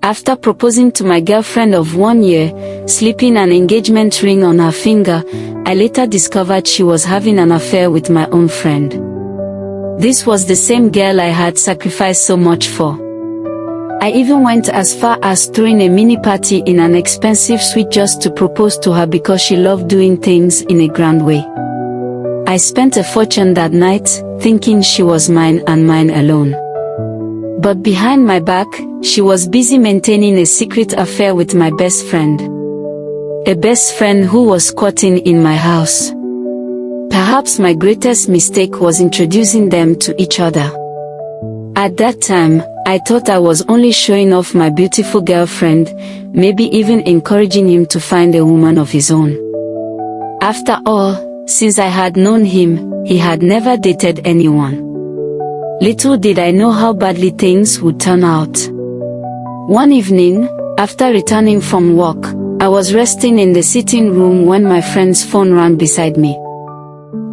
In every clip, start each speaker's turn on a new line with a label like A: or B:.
A: After proposing to my girlfriend of 1 year, slipping an engagement ring on her finger, I later discovered she was having an affair with my own friend. This was the same girl I had sacrificed so much for. I even went as far as throwing a mini party in an expensive suite just to propose to her because she loved doing things in a grand way. I spent a fortune that night, thinking she was mine and mine alone. But behind my back, she was busy maintaining a secret affair with my best friend. A best friend who was squatting in my house. Perhaps my greatest mistake was introducing them to each other. At that time, I thought I was only showing off my beautiful girlfriend, maybe even encouraging him to find a woman of his own. After all, since I had known him, he had never dated anyone. Little did I know how badly things would turn out. One evening, after returning from work, I was resting in the sitting room when my friend's phone rang beside me.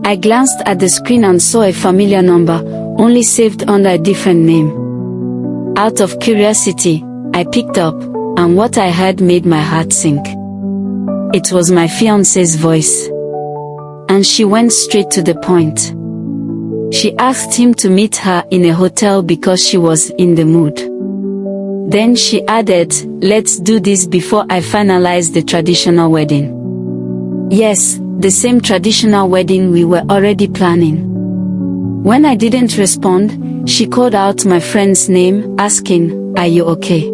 A: I glanced at the screen and saw a familiar number, only saved under a different name. Out of curiosity, I picked up, and what I heard made my heart sink. It was my fiancé's voice. And she went straight to the point. She asked him to meet her in a hotel because she was in the mood. Then she added, "Let's do this before I finalize the traditional wedding." Yes, the same traditional wedding we were already planning. When I didn't respond, she called out my friend's name, asking, "Are you okay?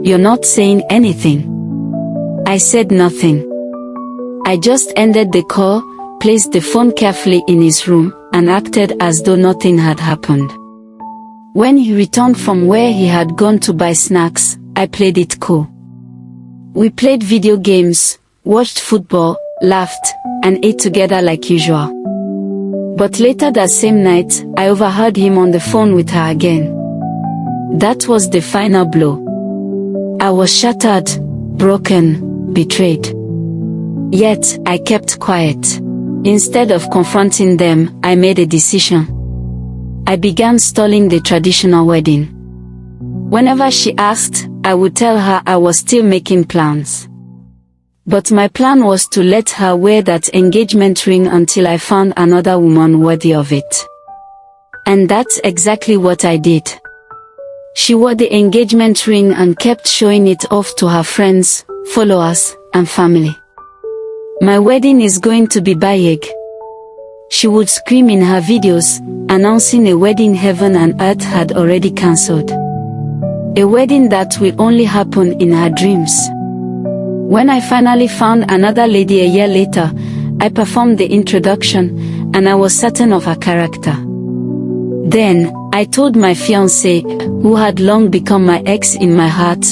A: You're not saying anything." I said nothing. I just ended the call, placed the phone carefully in his room, and acted as though nothing had happened. When he returned from where he had gone to buy snacks, I played it cool. We played video games, watched football, laughed, and ate together like usual. But later that same night, I overheard him on the phone with her again. That was the final blow. I was shattered, broken, betrayed. Yet, I kept quiet. Instead of confronting them, I made a decision. I began stalling the traditional wedding. Whenever she asked, I would tell her I was still making plans. But my plan was to let her wear that engagement ring until I found another woman worthy of it. And that's exactly what I did. She wore the engagement ring and kept showing it off to her friends, followers, and family. "My wedding is going to be big," she would scream in her videos, announcing a wedding heaven and earth had already cancelled. A wedding that will only happen in her dreams. When I finally found another lady a year later, I performed the introduction, and I was certain of her character. Then, I told my fiancé, who had long become my ex in my heart,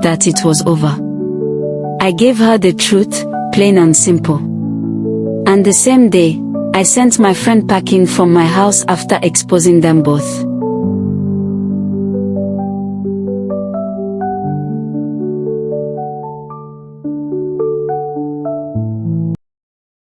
A: that it was over. I gave her the truth, plain and simple. And the same day, I sent my friend packing from my house after exposing them both.